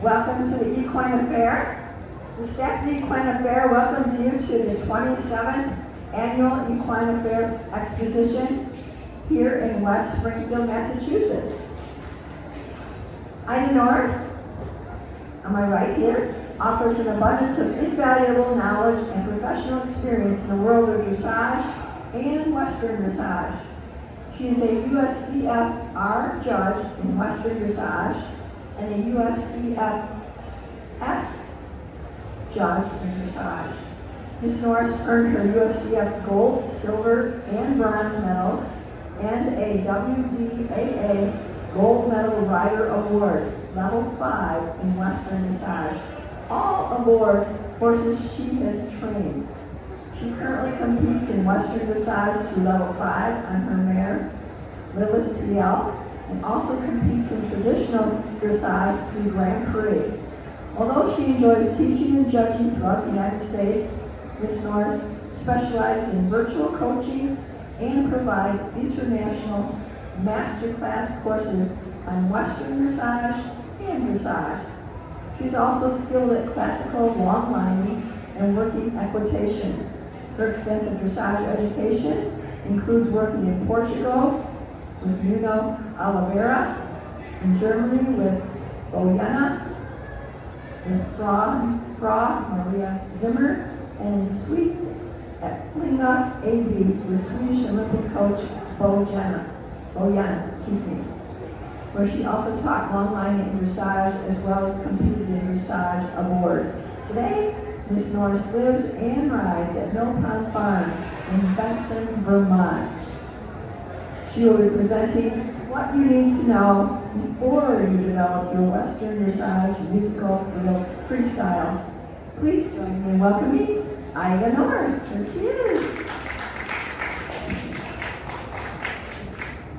Welcome to the Equine Affaire. The staff of the Equine Affaire welcomes you to the 27th Annual Equine Affaire Exposition here in West Springfield, Massachusetts. Ida Norris, on my right here, offers an abundance of invaluable knowledge and professional experience in the world of dressage and Western dressage. She is a USEFR judge in Western dressage and a USEFS judge in dressage. Ms. Norris earned her USDF gold, silver, and bronze medals and a WDAA Gold Medal Rider Award, Level 5 in Western dressage, all aboard horses she has trained. She currently competes in Western dressage through Level 5 on her mare, Lilith TL, and also competes in traditional dressage through Grand Prix. Although she enjoys teaching and judging throughout the United States, Ms. Norris specializes in virtual coaching and provides international masterclass courses on Western dressage and dressage. She's also skilled at classical long lining and working equitation. Her extensive dressage education includes working in Portugal with Nuno Oliveira, in Germany with Boyana, with Frau Maria Zimmer, and in Sweden at Flinga AB with Swedish Olympic coach Boyana, where she also taught long lining and dressage as well as competed in dressage aboard. Today, Ms. Norris lives and rides at Mill Pond Farm in Benson, Vermont. She will be presenting what you need to know before you develop your Western dressage musical freestyle. Please join me in welcoming Ida Norris. Here she is.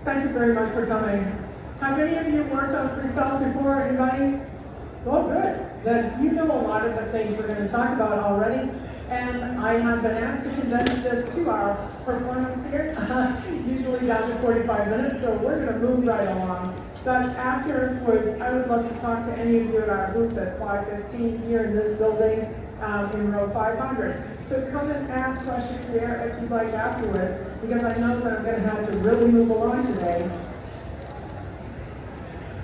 Thank you very much for coming. Have any of you worked on freestyles before? Anybody? Well, good. Then you know a lot of the things we're going to talk about already. And I have been asked to condense this 2-hour performance here, usually down to 45 minutes, so we're going to move right along. But afterwards, I would love to talk to any of you at our booth at 515 here in this building in row 500. So come and ask questions there if you'd like afterwards, because I know that I'm going to have to really move along today.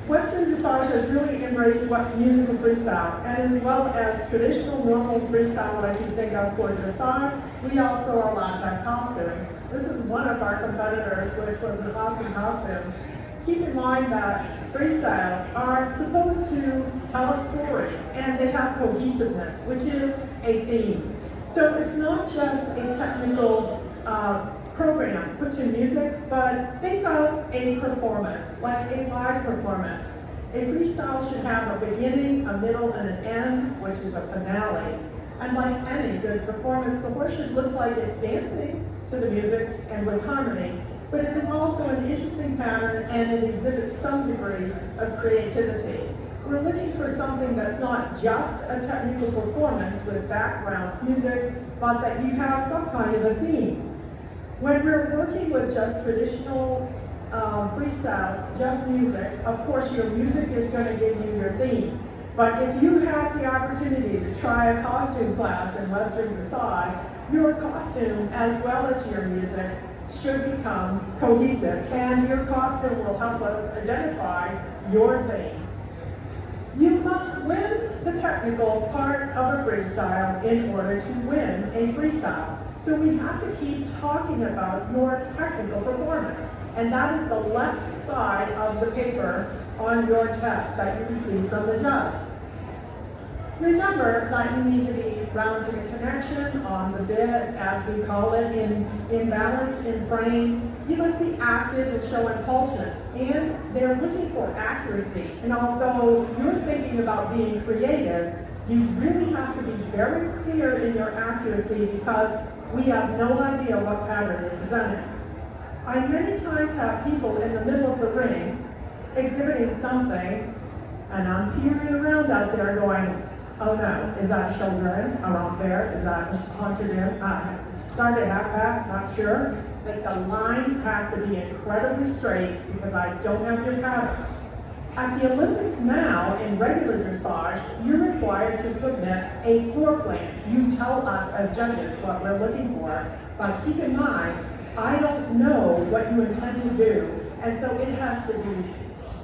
Western dressage has really embraced musical freestyle, and as well as traditional normal freestyle that you think of for dressage, we also allow that costumes. This is one of our competitors, which was an awesome costume. Keep in mind that freestyles are supposed to tell a story, and they have cohesiveness, which is a theme. So it's not just a technical program, put to music, but think of a performance, like a live performance. A freestyle should have a beginning, a middle, and an end, which is a finale. And like any good performance, the horse should look like it's dancing to the music and with harmony, but it is also an interesting pattern and it exhibits some degree of creativity. We're looking for something that's not just a technical performance with background music, but that you have some kind of a theme. When we're working with just traditional freestyles, just music, of course your music is going to give you your theme. But if you have the opportunity to try a costume class in Western dressage, your costume as well as your music should become cohesive, and your costume will help us identify your theme. You must win the technical part of a freestyle in order to win a freestyle. So we have to keep talking about your technical performance. And that is the left side of the paper on your test that you receive from the judge. Remember that you need to be rounding a connection on the bit, as we call it, in balance, in frame. You must be active and show impulsion. And they're looking for accuracy. And although you're thinking about being creative, you really have to be very clear in your accuracy because we have no idea what pattern you're presenting. I many times have people in the middle of the ring exhibiting something, and I'm peering around out there going, oh no, is that a shoulder in, a romp there? Is that a haunted in? Started half pass, not sure. But the lines have to be incredibly straight because I don't have your pattern. At the Olympics now, in regular dressage, you're required to submit a floor plan. You tell us as judges what we're looking for, but keep in mind, I don't know what you intend to do, and so it has to be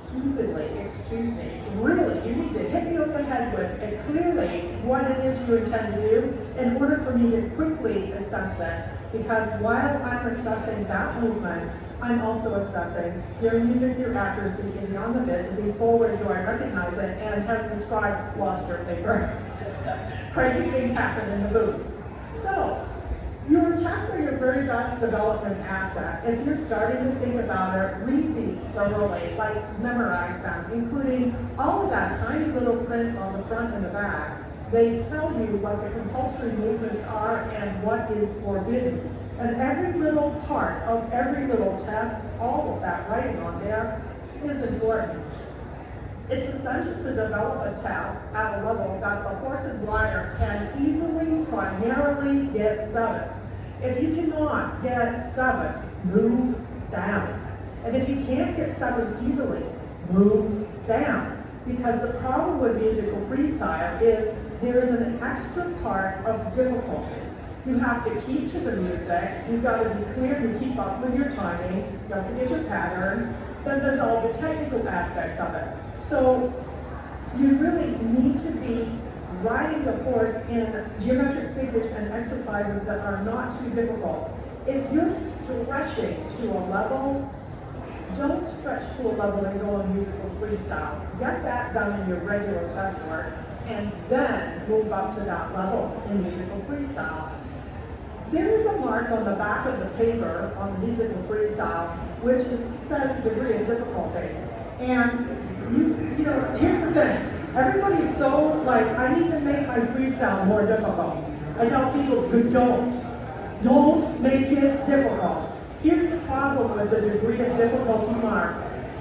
stupidly, excuse me, really, you need to hit me over the head with it clearly what it is you intend to do in order for me to quickly assess it. Because while I'm assessing that movement, I'm also assessing your music, your accuracy, is he on the bit, is he forward, do I recognize it, and has the scribe lost your paper? Crazy things happen in the booth. So, your tests are your very best development asset. If you're starting to think about it, read these thoroughly, like memorize them, including all of that tiny little print on the front and the back. They tell you what the compulsory movements are and what is forbidden. And every little part of every little test, all of that writing on there, is important. It's essential to develop a test at a level that the horse and rider can easily, primarily get sevens. If you cannot get sevens, move down. And if you can't get sevens easily, move down. Because the problem with musical freestyle is there's an extra part of difficulty. You have to keep to the music, you've got to be clear to keep up with your timing, don't forget your pattern, then there's all the technical aspects of it. So you really need to be riding the horse in geometric figures and exercises that are not too difficult. If you're stretching to a level, don't stretch to a level and go on musical freestyle. Get that done in your regular test work, and then move up to that level in musical freestyle. There is a mark on the back of the paper on the musical freestyle, which says degree of difficulty. And you know, here's the thing. Everybody's so like, I need to make my freestyle more difficult. I tell people, don't make it difficult. Here's the problem with the degree of difficulty mark.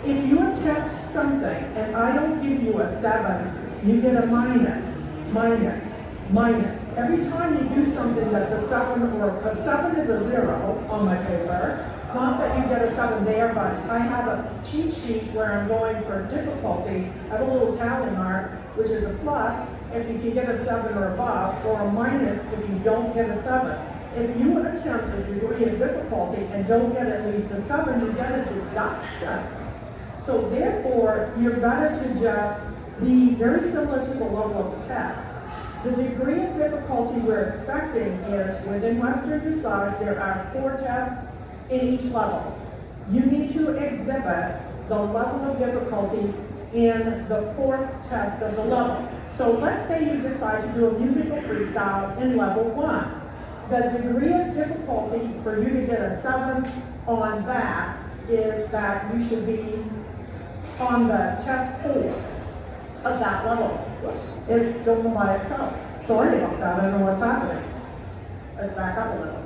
If you attempt something and I don't give you a 7, you get a minus, minus, minus. Every time you do something that's a 7, or a 7 is a 0 on my paper, not that you get a 7 there, but I have a cheat sheet where I'm going for difficulty. I have a little tally mark, which is a plus if you can get a 7 or above, or a minus if you don't get a 7. If you attempt a degree of difficulty and don't get at least a 7, you get a deduction. So therefore, you're better to just be very similar to the level of the test. The degree of difficulty we're expecting is, within Western Dressage, there are 4 tests in each level. You need to exhibit the level of difficulty in the 4th test of the level. So let's say you decide to do a musical freestyle in level 1. The degree of difficulty for you to get a 7 on that is that you should be on the test 4 of that level. Whoops, it's going by itself. Sorry about that, I don't know what's happening. Let's back up a little.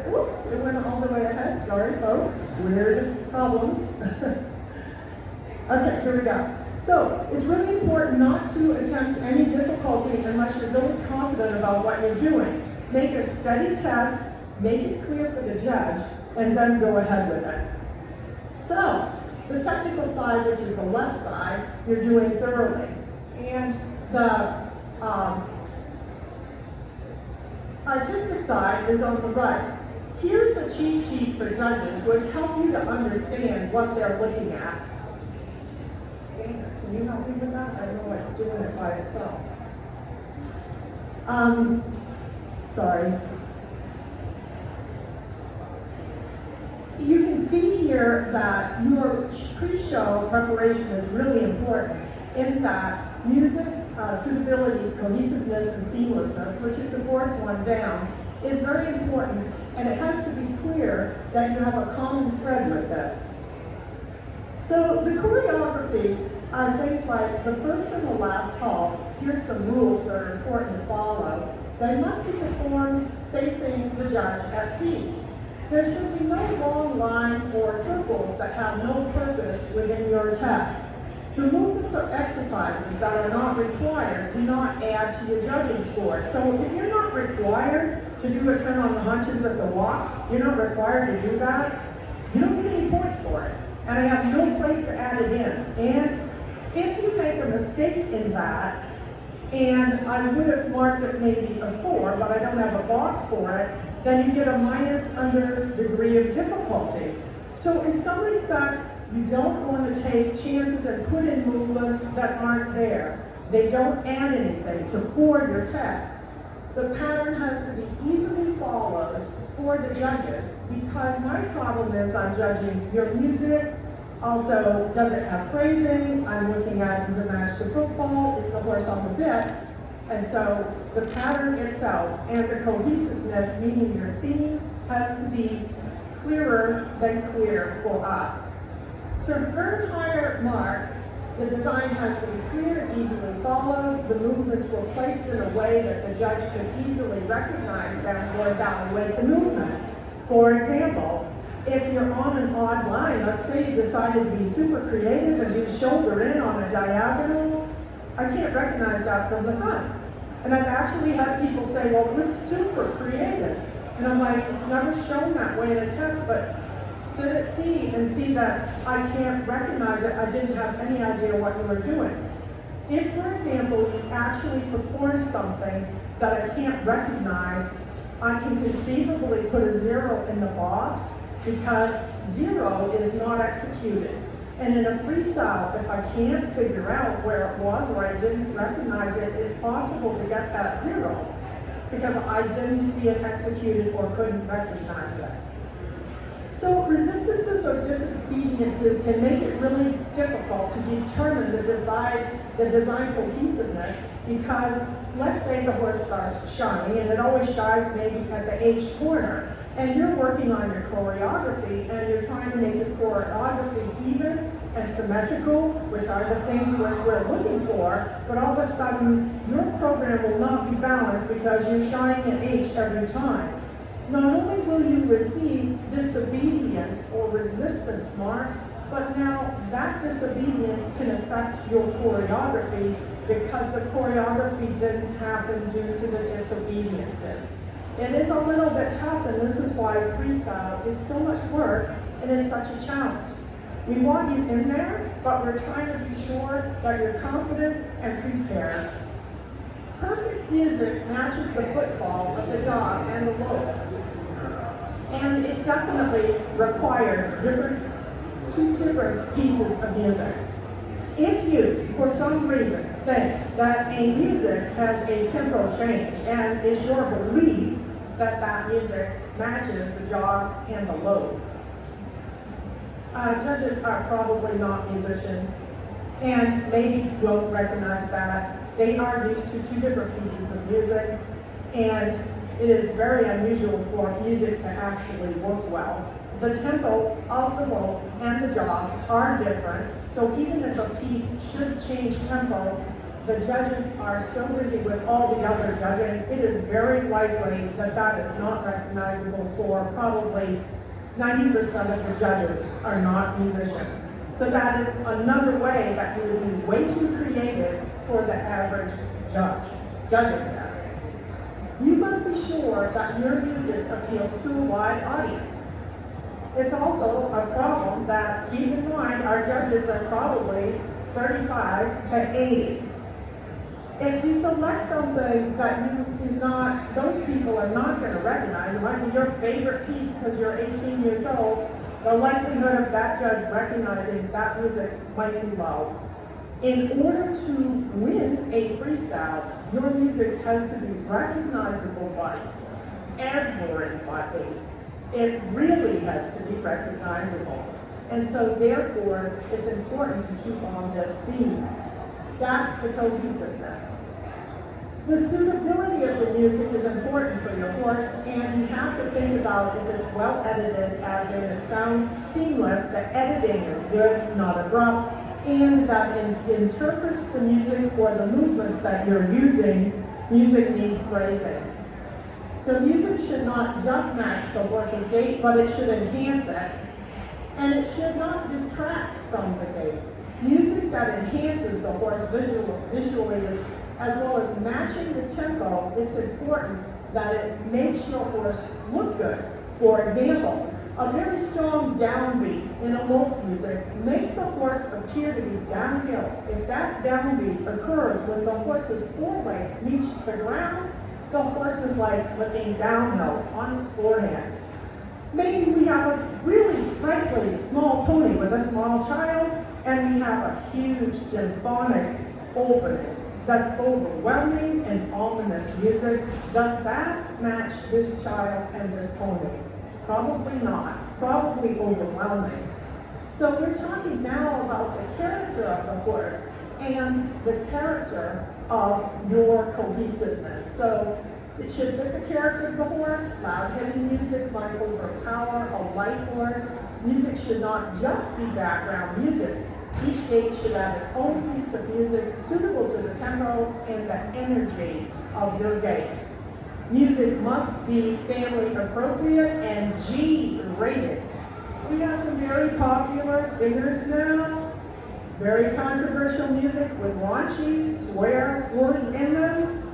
Oops, it went all the way ahead. Sorry, folks. Weird problems. Okay, here we go. So, it's really important not to attempt any difficulty unless you're really confident about what you're doing. Make a steady test, make it clear for the judge, and then go ahead with it. So, the technical side, which is the left side, you're doing thoroughly. And the artistic side is on the right. Here's a cheat sheet for judges, which help you to understand what they're looking at. Can you help me with that? I don't know it's doing it by itself. Sorry. You can see here that your pre-show preparation is really important in that music, suitability, cohesiveness, and seamlessness, which is the 4th one down, is very important, and it has to be clear that you have a common thread with this. So the choreography are things like the first and the last halt. Here's some rules that are important to follow. They must be performed facing the judge at C. There should be no long lines or circles that have no purpose within your test. The movements or exercises that are not required do not add to your judging score. So if you're not required, to do a turn on the haunches at the walk, you're not required to do that. You don't get any points for it. And I have no place to add it in. And if you make a mistake in that, and I would have marked it maybe a 4, but I don't have a box for it, then you get a minus under degree of difficulty. So in some respects, you don't want to take chances and put in movements that aren't there. They don't add anything to core your test. The pattern has to be easily followed for the judges, because my problem is I'm judging your music. Also, does it have phrasing? I'm looking at, does it match the football? Is the horse on the bit? And so the pattern itself and the cohesiveness, meaning your theme, has to be clearer than clear for us. To earn higher marks, the design has to be clear and easily followed. The movements were placed in a way that the judge could easily recognize them or evaluate the movement. For example, if you're on an odd line, let's say you decided to be super creative and do shoulder in on a diagonal, I can't recognize that from the front. And I've actually had people say, well, it was super creative. And I'm like, it's never shown that way in a test, but sit at sea and see that I can't recognize it. I didn't have any idea what you were doing. If, for example, you actually perform something that I can't recognize, I can conceivably put a 0 in the box, because 0 is not executed. And in a freestyle, if I can't figure out where it was or I didn't recognize it, it's possible to get that 0 because I didn't see it executed or couldn't recognize it. So resistances or different obediences can make it really difficult to determine the design cohesiveness, because let's say the horse starts shying, and it always shies maybe at the H corner, and you're working on your choreography and you're trying to make your choreography even and symmetrical, which are the things which we're looking for, but all of a sudden your program will not be balanced because you're shying at H every time. Not only will you receive disobedience or resistance marks, but now that disobedience can affect your choreography because the choreography didn't happen due to the disobediences. It is a little bit tough, and this is why freestyle is so much work and is such a challenge. We want you in there, but we're trying to be sure that you're confident and prepared. Perfect music matches the footfall of the dog and the lope. And it definitely requires two different pieces of music. If you, for some reason, think that a music has a tempo change, and it's your belief that that music matches the jog and the lope, judges are probably not musicians, and maybe don't recognize that. They are used to two different pieces of music, and it is very unusual for music to actually work well. The tempo of the lope and the jog are different, so even if a piece should change tempo, the judges are so busy with all the other judging, it is very likely that that is not recognizable for probably 90% of the judges are not musicians. So that is another way that you would be way too creative for the average judging this. You must be sure that your music appeals to a wide audience. It's also a problem that, keep in mind, our judges are probably 35 to 80. If you select something that those people are not going to recognize, it might be your favorite piece because you're 18 years old, the likelihood of that judge recognizing that music might be low. In order to win a freestyle, your music has to be recognizable by everybody. It really has to be recognizable. And so therefore, it's important to keep on this theme. That's the cohesiveness. The suitability of the music is important for your horse, and you have to think about if it's well edited, as in it sounds seamless, the editing is good, not abrupt, and that it interprets the music or the movements that you're using. Music needs phrasing. The music should not just match the horse's gait, but it should enhance it, and it should not detract from the gait. Music that enhances the horse visually, as well as matching the tempo, it's important that it makes your horse look good. For example, a very strong downbeat in a lope music makes a horse appear to be downhill. If that downbeat occurs when the horse's foreleg meets the ground, the horse is like looking downhill on its forehead. Maybe we have a really sprightly small pony with a small child, and we have a huge symphonic opening that's overwhelming and ominous music. Does that match this child and this pony? Probably not. Probably overwhelming. So we're talking now about the character of the horse and the character of your cohesiveness. So it should fit the character of the horse. Loud, heavy music might overpower a light horse. Music should not just be background music. Each gait should have its own piece of music suitable to the tempo and the energy of your gait. Music must be family appropriate and G-rated. We have some very popular singers now. Very controversial music with raunchy swear words in them.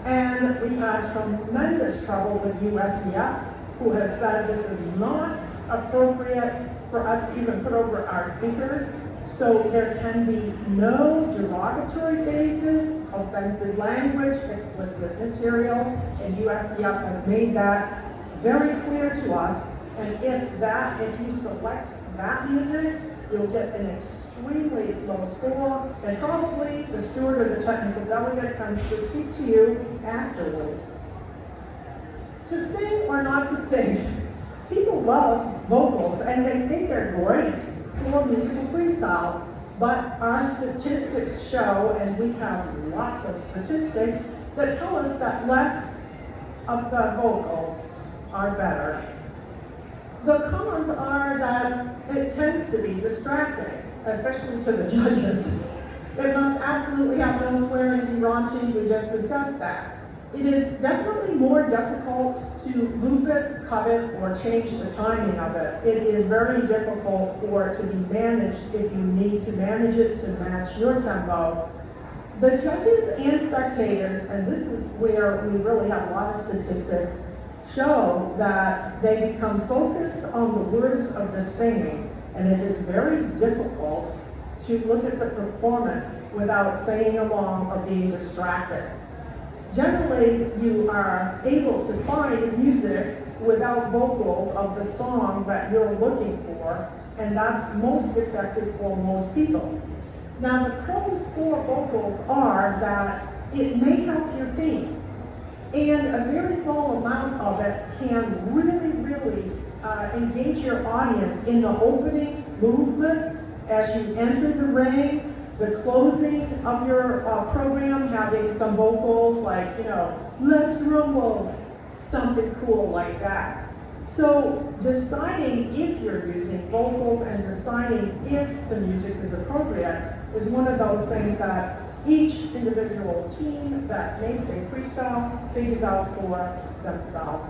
And we've had tremendous trouble with USDF, who has said this is not appropriate for us to even put over our speakers. So there can be no derogatory phrases, offensive language, explicit material, and USDF has made that very clear to us. And if you select that music, you'll get an extremely low score, and probably the steward or the technical delegate comes to speak to you afterwards. To sing or not to sing, people love vocals and they think they're great for musical freestyles, but our statistics show, and we have lots of statistics that tell us that less of the vocals are better. The cons are that it tends to be distracting, especially to the judges. It must absolutely have no swearing and raunchy, we just discussed that. It is definitely more difficult to loop it, cut it, or change the timing of it. It is very difficult for it to be managed if you need to manage it to match your tempo. The judges and spectators, and this is where we really have a lot of statistics, show that they become focused on the words of the singing, and it is very difficult to look at the performance without singing along or being distracted. Generally, you are able to find music without vocals of the song that you're looking for, and that's most effective for most people. Now, the pros for vocals are that it may help your theme, and a very small amount of it can really engage your audience in the opening movements as you enter the ring, the closing of your program having some vocals like, let's rumble, something cool like that. So deciding if you're using vocals and deciding if the music is appropriate is one of those things that each individual team that makes a freestyle figures out for themselves.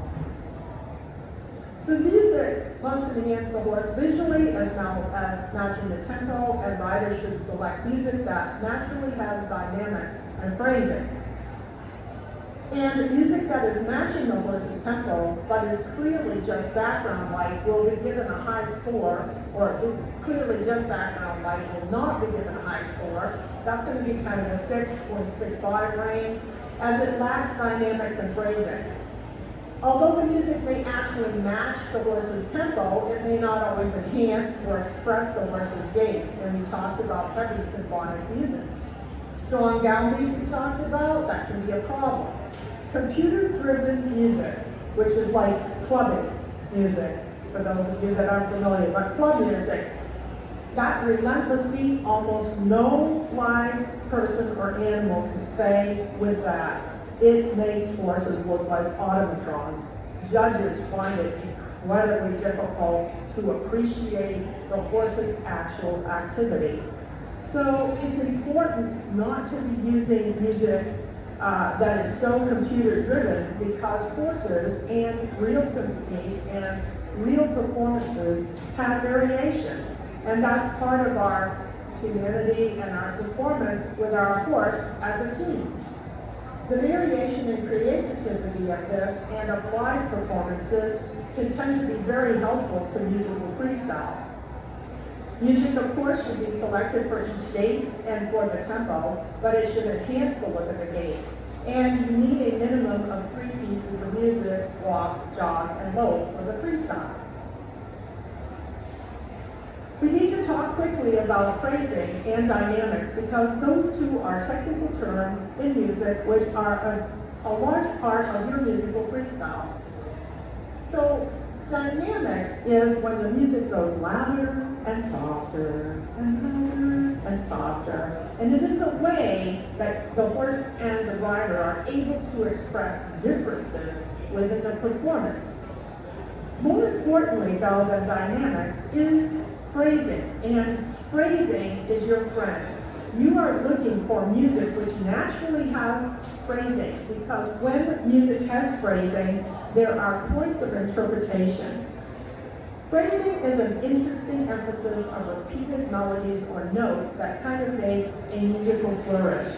The music must enhance the horse visually as matching the tempo, and riders should select music that naturally has dynamics and phrasing. And music that is matching the horse's tempo, but is clearly just background light, will be given a high score, or is clearly just background light, will not be given a high score. That's going to be kind of a 6.65 range, as it lacks dynamics and phrasing. Although the music may actually match the horse's tempo, it may not always enhance or express the horse's gait. And we talked about heavy symphonic music. Strong downbeat we talked about, that can be a problem. Computer-driven music, which is like clubbing music, for those of you that aren't familiar, but club music, that relentless beat, almost no live person or animal can stay with that. It makes horses look like automatrons. Judges find it incredibly difficult to appreciate the horse's actual activity. So it's important not to be using music that is so computer-driven, because horses and real symphonies and real performances have variations. And that's part of our humanity and our performance with our horse as a team. The variation in creativity of this and of live performances can tend to be very helpful to musical freestyle. Music, of course, should be selected for each gait and for the tempo, but it should enhance the look of the gait. And you need a minimum of 3 pieces of music: walk, jog, and lope for the freestyle. We need to talk quickly about phrasing and dynamics because those two are technical terms in music which are a large part of your musical freestyle. So dynamics is when the music goes louder and softer and louder and softer. And it is a way that the horse and the rider are able to express differences within the performance. More importantly, though, than dynamics is phrasing, and phrasing is your friend. You are looking for music which naturally has phrasing, because when music has phrasing, there are points of interpretation. Phrasing is an interesting emphasis of repeated melodies or notes that kind of make a musical flourish.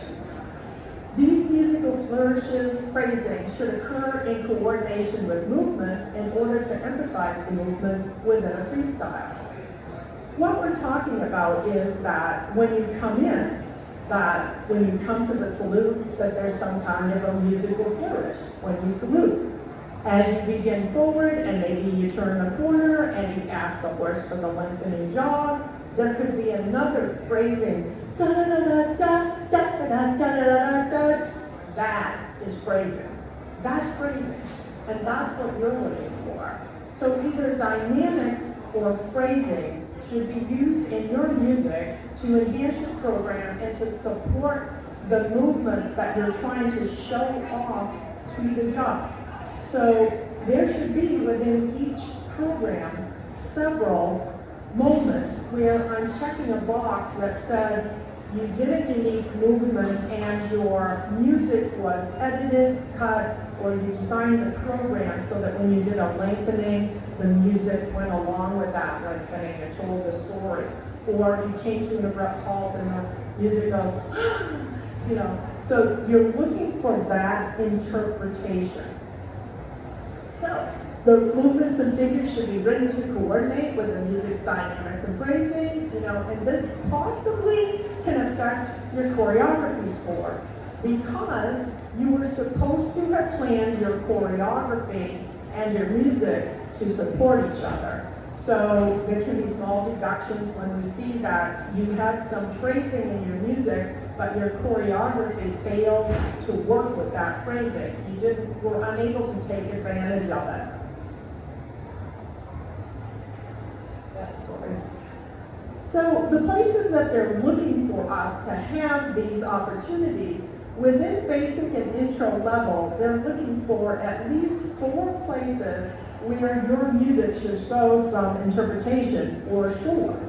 These musical flourishes, phrasing, should occur in coordination with movements in order to emphasize the movements within a freestyle. What we're talking about is that when you come in, that when you come to the salute, that there's some kind of a musical flourish when you salute. As you begin forward and maybe you turn the corner and you ask the horse for the lengthening jog, there could be another phrasing, da da da da da da da da da da. That is phrasing. That's phrasing, and that's what you're looking for. So either dynamics or phrasing should be used in your music to enhance your program and to support the movements that you're trying to show off to the judge. So there should be within each program several moments where I'm checking a box that said you did a unique movement and your music was edited, cut, or you designed the program so that when you did a lengthening, the music went along with that lengthening and told the story. Or you came to an abrupt halt and the music goes, you know. So you're looking for that interpretation. So the movements and figures should be written to coordinate with the music's dynamics and phrasing, you know, and this possibly can affect your choreography score because you were supposed to have planned your choreography and your music to support each other. So there can be small deductions when we see that you had some phrasing in your music, but your choreography failed to work with that phrasing. You were unable to take advantage of it. So the places that they're looking for us to have these opportunities, within basic and intro level, they're looking for at least 4 places where your music should show some interpretation for sure.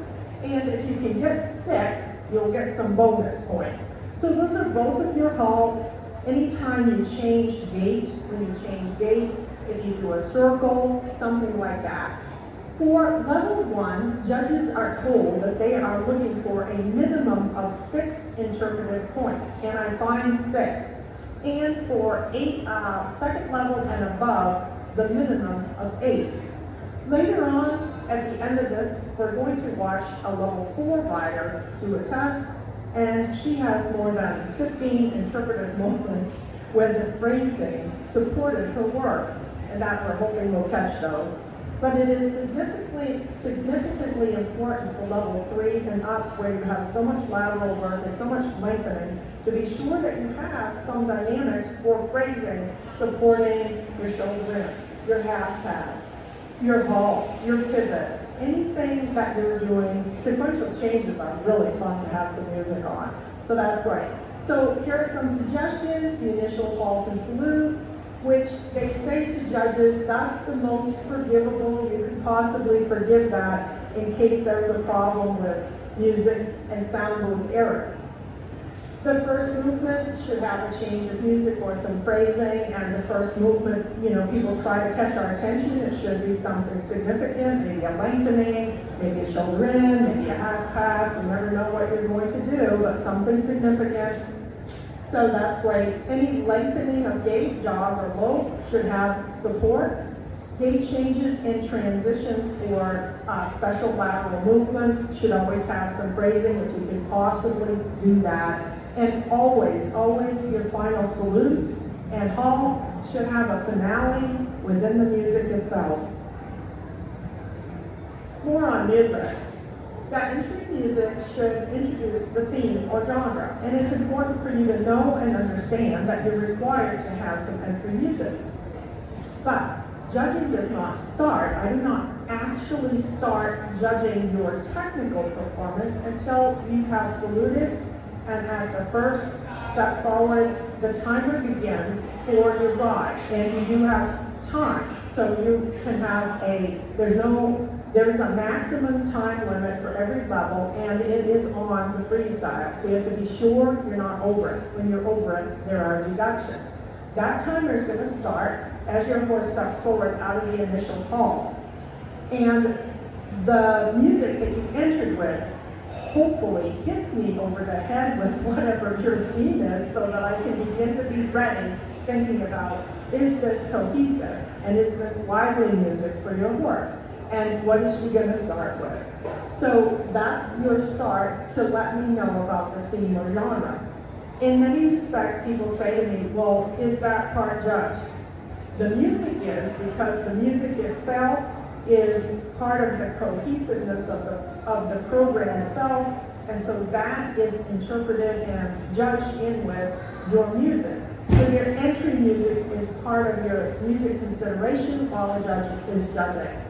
And if you can get 6, you'll get some bonus points. So those are both of your halts. Anytime you change gait, when you change gait, if you do a circle, something like that. For level 1, judges are told that they are looking for a minimum of 6 interpretive points. Can I find 6? And for second level and above, the minimum of 8. Later on, at the end of this, we're going to watch a level 4 rider do a test, and she has more than 15 interpretive moments where the phrasing supported her work, and that we're hoping we'll catch those. But it is significantly important for level 3 and up, where you have so much lateral work and so much lengthening, to be sure that you have some dynamics for phrasing supporting your shoulder in, your half pass, your halt, your pivots, anything that you're doing. Sequential changes are really fun to have some music on, so that's great. So here are some suggestions: the initial halt and salute, which they say to judges, that's the most forgivable. You can possibly forgive that in case there's a problem with music and sound booth errors. The first movement should have a change of music or some phrasing, and the first movement, you know, people try to catch our attention. It should be something significant, maybe a lengthening, maybe a shoulder in, maybe a half pass. You never know what you're going to do, but something significant. So that's great. Any lengthening of gait, jog, or lope should have support. Gait changes and transitions or special lateral movements should always have some phrasing if you can possibly do that. And always, always your final salute and halt should have a finale within the music itself. More on music. That entry music should introduce the theme or genre, and it's important for you to know and understand that you're required to have some entry music. But judging does not start. I do not actually start judging your technical performance until you have saluted, and at the first step forward, the timer begins for your ride, and you do have time. So you can have there's a maximum time limit for every level, and it is on the freestyle. So you have to be sure you're not over it. When you're over it, there are deductions. That timer is going to start as your horse steps forward out of the initial halt. And the music that you entered with hopefully hits me over the head with whatever your theme is, so that I can begin to be ready, thinking about, is this cohesive? And is this lively music for your horse? And what is she going to start with? So that's your start to let me know about the theme or genre. In many respects, people say to me, well, is that part judged? The music is, because the music itself is part of the cohesiveness of the program itself, and so that is interpreted and judged in with your music. So your entry music is part of your music consideration while the judge is judging.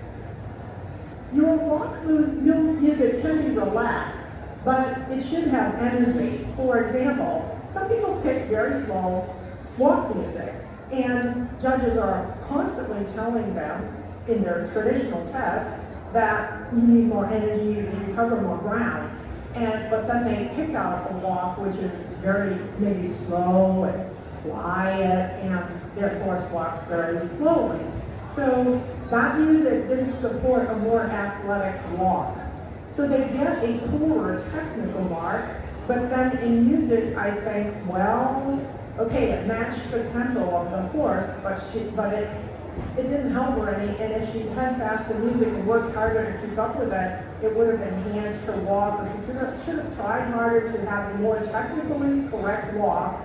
Your walk music can be relaxed, but it should have energy. For example, some people pick very slow walk music, and judges are constantly telling them in their traditional test that you need more energy, you need to cover more ground. But then they pick out a walk which is very maybe slow and quiet, and their horse walks very slowly. So that music didn't support a more athletic walk. So they get a poorer technical mark, but then in music I think, well, okay, it matched the tempo of the horse, but it didn't help her any, and if she had faster music and worked harder to keep up with it, it would have enhanced her walk, or she should have tried harder to have a more technically correct walk,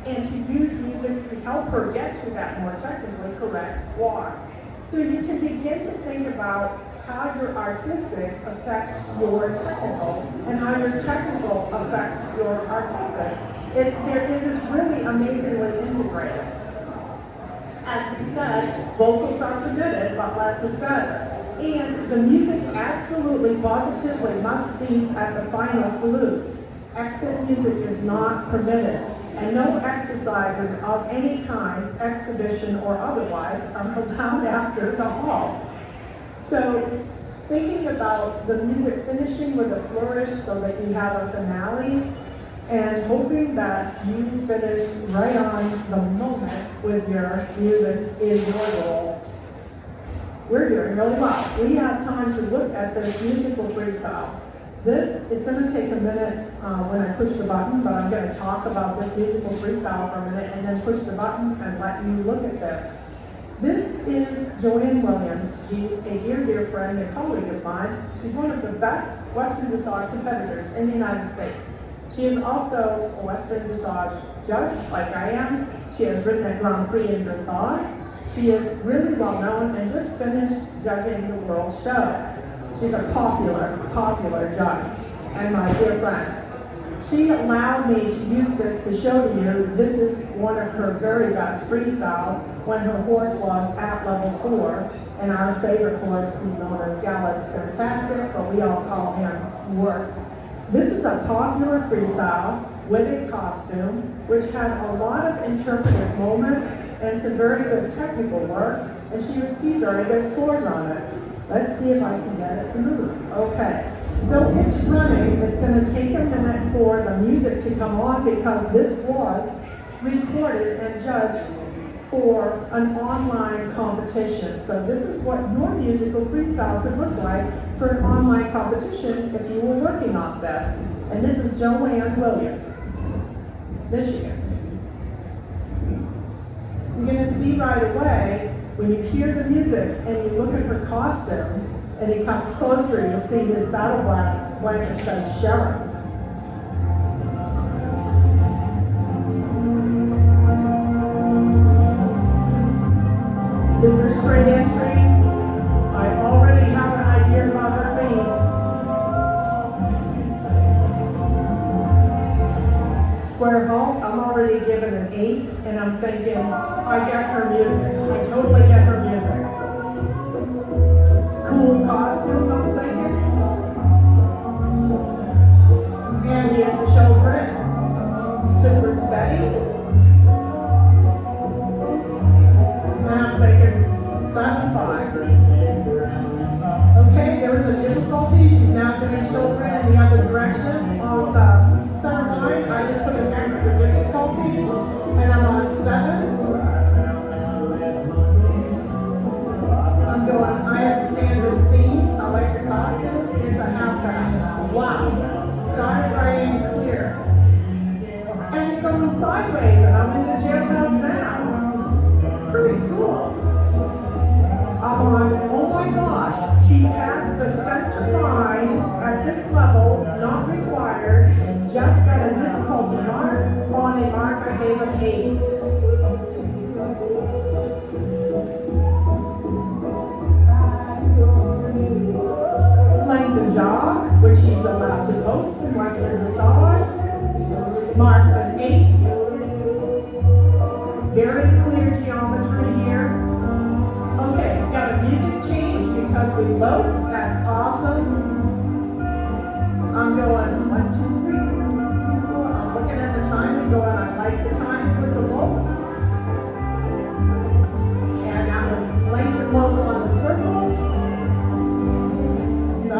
and to use music to help her get to that more technically correct walk. So you can begin to think about how your artistic affects your technical, and how your technical affects your artistic. It is really amazingly integrated. As we said, vocals are permitted, but less is better. And the music absolutely, positively must cease at the final salute. Exit music is not permitted, and no exercises of any kind, exhibition or otherwise, are allowed after the halt. So, thinking about the music finishing with a flourish so that you have a finale, and hoping that you finish right on the moment with your music is your goal. We're doing really well. We have time to look at this musical freestyle. This is going to take a minute when I push the button, but I'm going to talk about this musical freestyle for a minute and then push the button and let you look at this. This is Joanne Williams. She's a dear friend and colleague of mine. She's one of the best Western Dressage competitors in the United States. She is also a Western Dressage judge, like I am. She has ridden at Grand Prix in Dressage. She is really well known and just finished judging the World Show. She's a popular judge and my dear friend. She allowed me to use this to show to you this is one of her very best freestyles when her horse was at level 4, and our favorite horse is known as Gallant Fantastic, but we all call him Worth. This is a popular freestyle with a costume which had a lot of interpretive moments and some very good technical work, and she received very good scores on it. Let's see if I can get it to move. Okay, so it's running. It's going to take a minute for the music to come on because this was recorded and judged for an online competition. So this is what your musical freestyle could look like for an online competition if you were working on this. And this is Joanne Williams, Michigan. you're gonna see right away, when you hear the music and you look at her costume, and he comes closer, you'll see his saddle blanket says sheriff. Super straight entry. I already have an idea about her theme. Square halt, I'm already given an 8, and I'm thinking, I get her music. I totally get her music. Cool costume, I'm thinking. And he has the show grit. Super steady. And I'm thinking 7.5. Okay, there was a difficulty. She's now doing shoulder in the other direction on the center line. I just put an extra difficulty, and I'm on 7. I'm going, I understand this theme. I like the costume. Here's a half pass. Wow. Sky gray and clear. And it's going sideways, and I'm in the jailhouse now. Pretty cool. I'm on, oh my gosh, she passed the center line at this level, not required, just got a difficulty mark. On a mark, I gave an 8. Length of jog, which she's allowed to post in Western Dressage, marked an 8. Very clear geometry here. Okay, got a music change because we load. That's awesome. I'm going 1, 2, 3, 4. I'm looking at the time and going, I like the time with the low. And that was length and low on the circle. 7.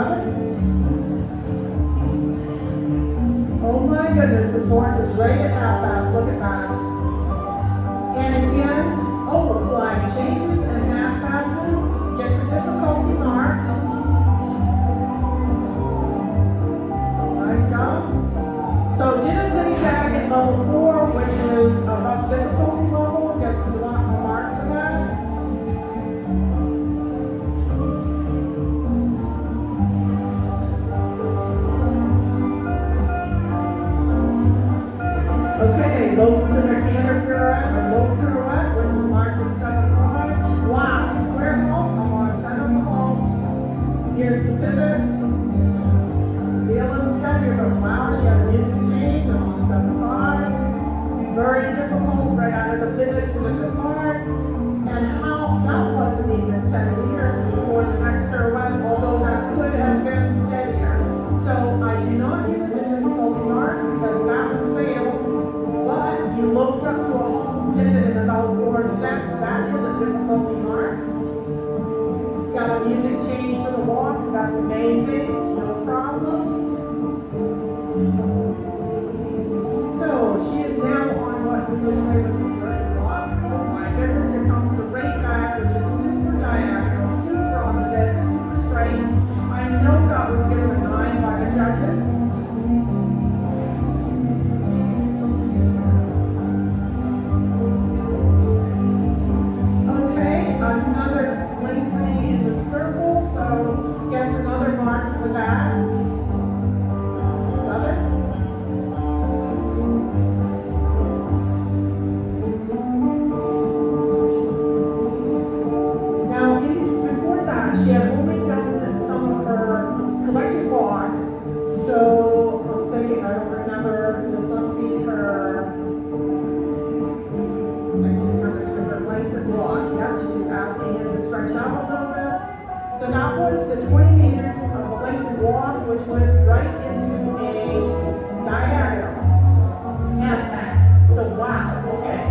Oh my goodness, this horse is right at half pass. Look at that. And again, oh, we're flying changes and half passes. Get your difficulty mark. Nice job. So did a zigzag at level 4, which is above difficulty level. Gets a mark for that. Okay, low to the canter pirouette, or low pirouette, which is marked as 7.5. Wow, square halt, I'm on 10 on the halt. Here's the pivot. Be a little steadier, but wow, she had a music change, I'm on 7.5. Very difficult, right out of the pivot to the depart. And how, that wasn't even 10 meters before the next pirouette, although that could have been steadier. So I do not give it the difficulty mark because that would fail. But you looked up to a halt pivot in about 4 steps. That is a difficulty mark. Got a music change for the walk. That's amazing. No problem. So she is now on what we would say was a third walk. Oh my goodness, here comes the right back, which is super diagonal, super on the bed, super straight. I know that was given a 9 by the judges. Another lengthening in the circle, so gets another mark for that. 7. Now, before that, she had only done some of her collected walk, so I'm thinking, I don't remember, this must be her. Walk. Yep, she was asking him to stretch out a little bit. So that was the 20 meters of the length walk, which went right into a diagonal half pass. So wow, okay.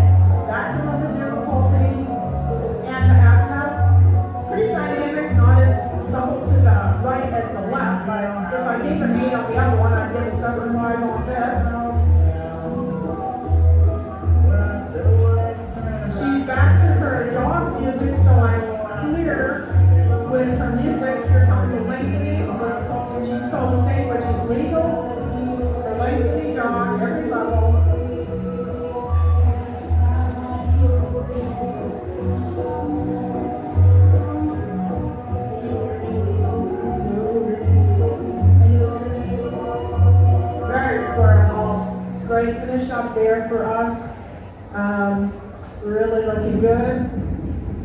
That's another difficulty. And the half pass, pretty dynamic, not as supple to the right as the left, but if I gave an 8 on the other one, I'd give a 7.5 on this. She's back to her jog music, so I'm clear with her music. Here comes the lengthening, which she's posting, which is legal. The lengthening jog, every level. great finish up there for us. Really looking good.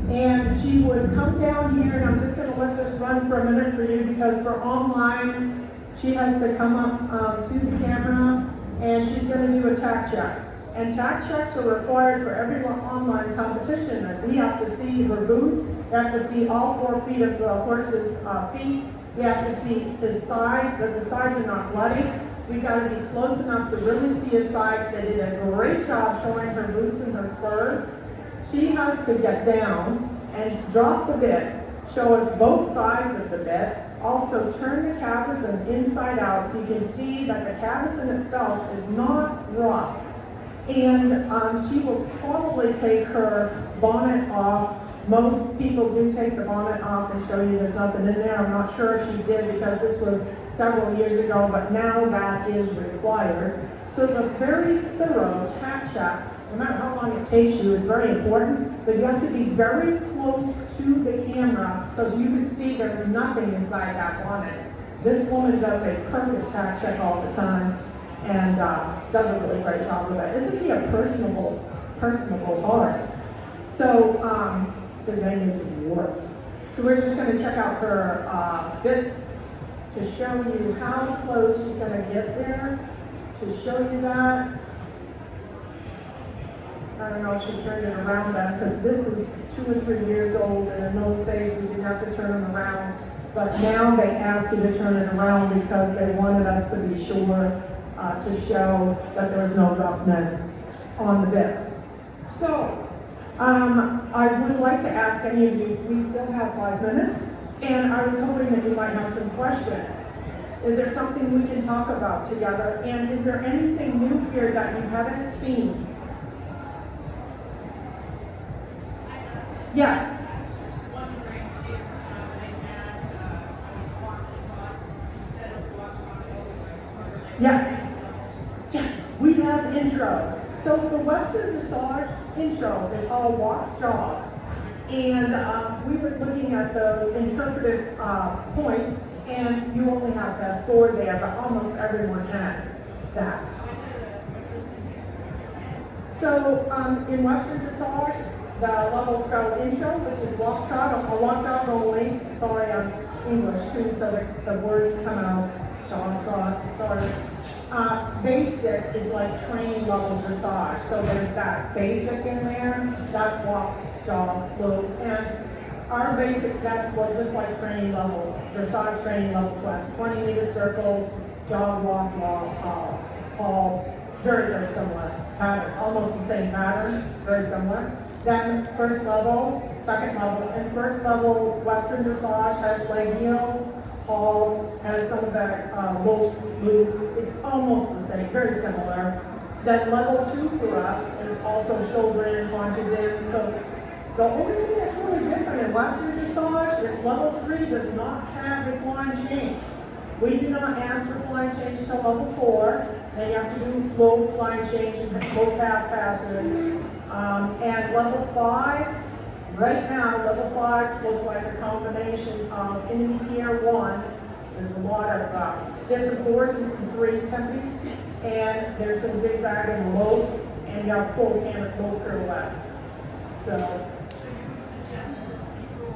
And she would come down here, and I'm just going to let this run for a minute for you because for online, she has to come up to the camera, and she's going to do a tack check. And tack checks are required for every online competition. And we have to see her boots, we have to see all 4 feet of the horse's feet, we have to see his sides, that the sides are not bloody. We got to be close enough to really see his sides. They did a great job showing her boots and her spurs. She has to get down and drop the bit, show us both sides of the bit, also turn the cavesson inside out so you can see that the cavesson itself is not rough. And she will probably take her bonnet off. Most people do take the bonnet off and show you there's nothing in there. I'm not sure if she did because this was several years ago, but now that is required. So the very thorough tack check, no matter how long it takes you, is very important, but you have to be very close to the camera so you can see there's nothing inside that bonnet. This woman does a perfect tack check all the time and does a really great job with it. Isn't he a personable horse? So his name is Worf. So we're just going to check out her bit to show you how close she's going to get there. To show you that. I don't know if she turned it around then, because this is 2 or 3 years old, and in those days we didn't have to turn them around. But now they ask you to turn it around because they wanted us to be sure to show that there was no roughness on the bits. So, I would like to ask any of you, we still have 5 minutes, and I was hoping that you might have some questions. Is there something we can talk about together? And is there anything new here that you haven't seen? Yes. I was just wondering if they had walk trot instead of walk trot over. Yes. Yes, we have intro. So for Western Dressage, intro is all walk jog. And we were looking at those interpretive points, and you only have to have 4 there, but almost everyone has that. So in Western Dressage, the levels go intro, which is walk trot, a walk jog only. Sorry, I'm English too, so the words come out. Jog trot, sorry. Basic is like training level dressage. So there's that basic in there. That's walk, jog, loop. And our basic test was just like training level, dressage training level test. 20-meter circles, jog, walk, halt. Very, very similar patterns. Almost the same pattern, very similar. Then first level, second level, and first level Western Dressage has leg heel, halt, has some of that loop. It's almost the same, very similar. Then level 2 for us is also shoulder in, haunches in. So the only thing that's really different in Western Dressage is level 3 does not have a flying change. We do not ask for flying change until level 4. Then you have to do low flying change and low path passes. And level 5, right now, level 5 looks like a combination of in the year 1, there's a lot of, there's some 4s and some 3 tempies, and there's some zigzag and low, and you have full cannon low pirouettes. So So you would suggest that people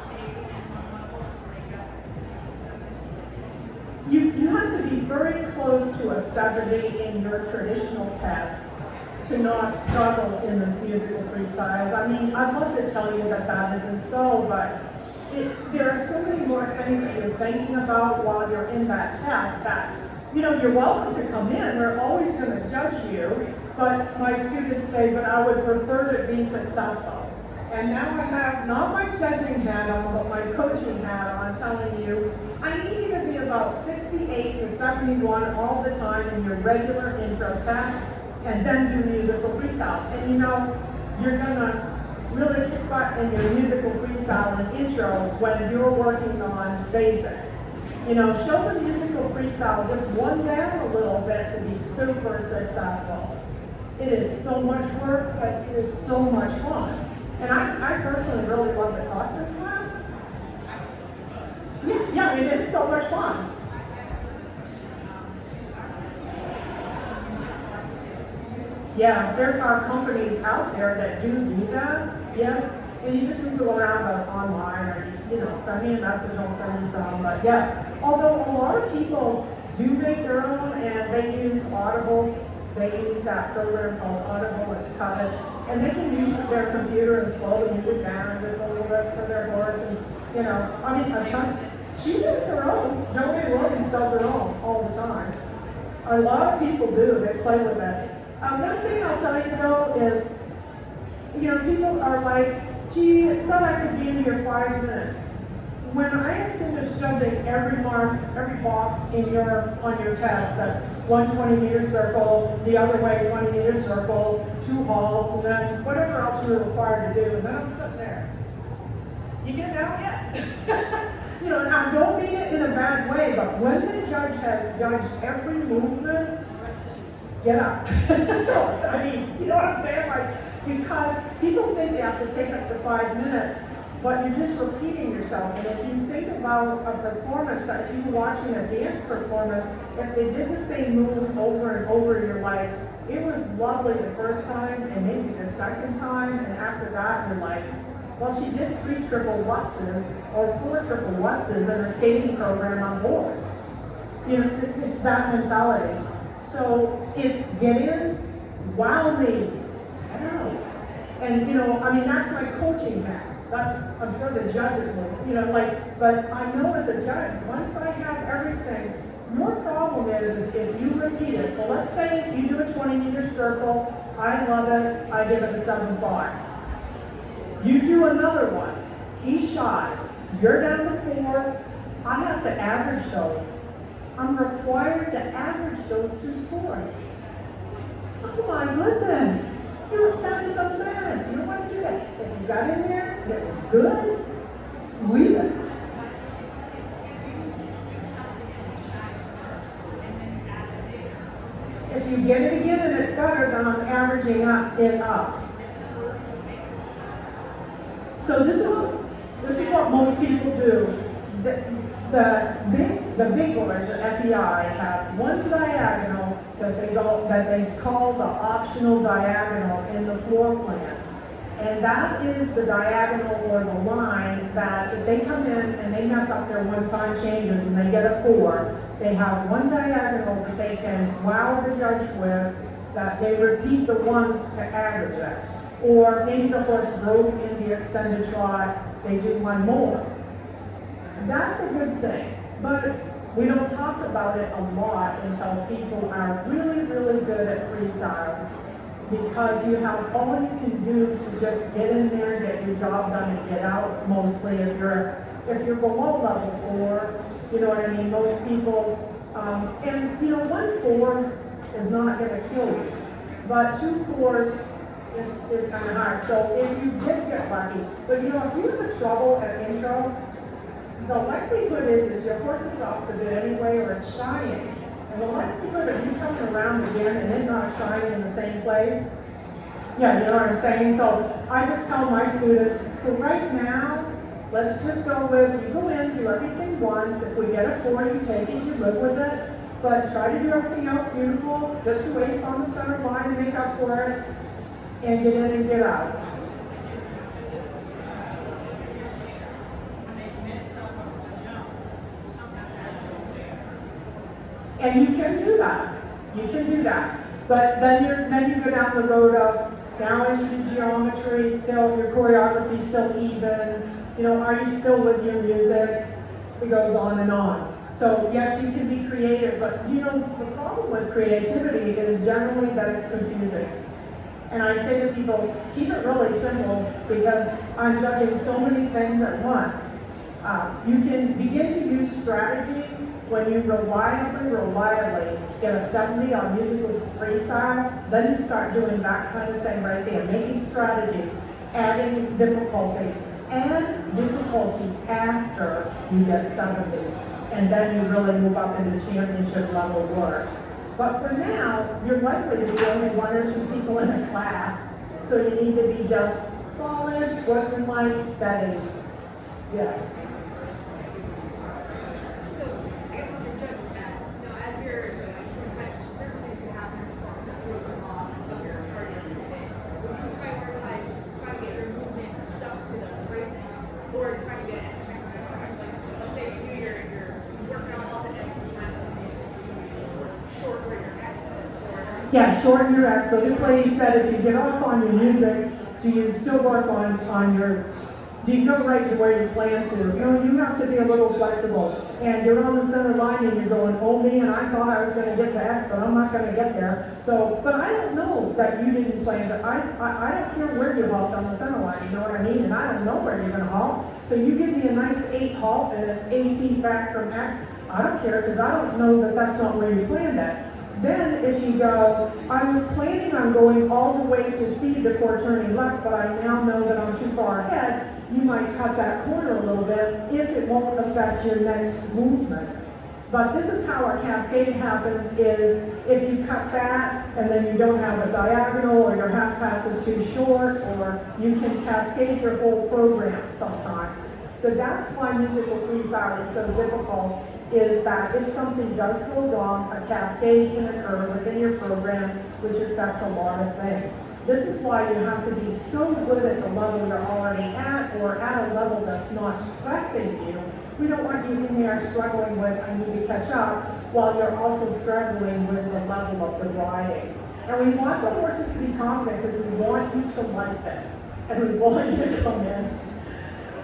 stay in one level until they get consistent 70? you have to be very close to a 70 in your traditional test to not struggle in the musical freestyles. I mean, I'd love to tell you that that isn't so, but there are so many more things that you're thinking about while you're in that test that, you know, you're welcome to come in. We're always going to judge you, but my students say, but I would prefer to be successful. And now I have not my judging hat on, but my coaching hat on, telling you, I need you to be about 68 to 71 all the time in your regular intro test, and then do musical freestyles. And you know, you're gonna really kick butt in your musical freestyle and intro when you're working on basic. You know, show the musical freestyle just one down a little bit to be super successful. It is so much work, but it is so much fun. And I personally really love the costume class. Yeah, it is so much fun. Yeah, there are companies out there that do that, yes, and you just Google around online or, send me a message, I'll send you some, but yes. Although a lot of people do make their own and they use Audible, they use that program called Audible and cut it, and they can use their computer and slow the music down just a little bit for their horse and, a ton. She does her own, Joni Williams does her own all the time. A lot of people do, they play with it. One thing I'll tell you though is, people are like, gee, it said I could be in here 5 minutes. When I have finished judging every mark, every box on your test, that 120-meter circle, the other way 20-meter circle, 2 halls, and then whatever else you're required to do, and then I'm sitting there. You get it out yet? Now don't mean it in a bad way, but when the judge has judged every movement, get up. I mean, you know what I'm saying? Because people think they have to take up to 5 minutes, but you're just repeating yourself. And if you think about a performance, that if you're watching a dance performance, if they did the same move over and over, you're like, it was lovely the first time, and maybe the second time, and after that, you're like, well, she did 3 triple Lutzes or 4 triple Lutzes in her skating program on board. It's that mentality. So it's get in, wow me, get out. And that's my coaching hat. I'm sure the judges will, but I know as a judge, once I have everything, your problem is if you repeat it. So let's say you do a 20-meter circle, I love it, I give it a 7.5. You do another one, he shies, you're down to 4, I have to average those. I'm required to average those 2 scores. Oh my goodness, that is a mess. You don't want to do that. If you got in there and it was good, leave it. If you get it again and it's better, then I'm averaging it up. So this is what most people do. The big boys, the FEI, have one diagonal that they call the optional diagonal in the floor plan. And that is the diagonal or the line that if they come in and they mess up their one-time changes and they get a 4, they have one diagonal that they can wow the judge with, that they repeat the ones to average it. Or maybe the horse broke in the extended trot, they do one more. That's a good thing, but we don't talk about it a lot until people are really, really good at freestyle, because you have all you can do to just get in there, get your job done, and get out. Mostly, if you're below level 4, you know what I mean. Most people, and 1 4 is not going to kill you, but 2 4s is kind of hard. So if you did get lucky, but if you have trouble at intro, the likelihood is your horse is off the bit anyway, or it's shying. And the likelihood of you coming around again and it not shying in the same place, yeah, you know what I'm saying? So I just tell my students, for right now, let's just go with, you go in, do everything once. If we get a 4, you take it, you live with it. But try to do everything else beautiful, get your waist on the center line and make up for it, and get in and get out. And you can do that. You can do that. But then you go down the road of, now is your geometry still, your choreography still even? Are you still with your music? It goes on and on. So yes, you can be creative, but the problem with creativity is generally that it's confusing. And I say to people, keep it really simple, because I'm judging so many things at once. You can begin to use strategy when you reliably get a 70 on musical freestyle. Then you start doing that kind of thing right there, making strategies, adding difficulty, and difficulty after you get 70s. And then you really move up into championship level work. But for now, you're likely to be only 1 or 2 people in a class, so you need to be just solid, working light, steady. Yes. So I guess what you're judging that, as you're doing certain things can happen in performance that throws you off of your Yeah, shorten your act. So this lady said if you get off on your music, do you still work on your, do you go right to where you plan to? You know, you have to be a little flexible. And you're on the center line and you're going, oh man, I thought I was gonna get to X, but I'm not gonna get there. So, but I don't know that you didn't plan, but I don't care where you halt on the center line, you know what I mean? And I don't know where you're gonna halt. So you give me a nice 8 halt and it's 8 feet back from X, I don't care, because I don't know that that's not where you planned it. Then if you go, I was planning on going all the way to C before turning left, but I now know that I'm too far ahead, you might cut that corner a little bit if it won't affect your next movement. But this is how a cascade happens, is if you cut that and then you don't have a diagonal or your half pass is too short, or you can cascade your whole program sometimes. So that's why musical freestyle is so difficult, is that if something does go wrong, a cascade can occur within your program, which affects a lot of things. This is why you have to be so good at the level you're already at, or at a level that's not stressing you. We don't want you in there struggling with, I need to catch up, while you're also struggling with the level of the riding. And we want the horses to be confident because we want you to like this, and we want you to come in.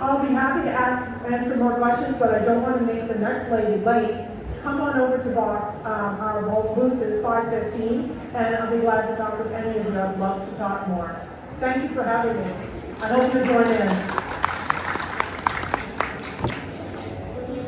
I'll be happy to answer more questions, but I don't want to make the next lady late. Come on over to box. Our booth is 5:15, and I'll be glad to talk with any of you. I'd love to talk more. Thank you for having me. I hope you'll join in.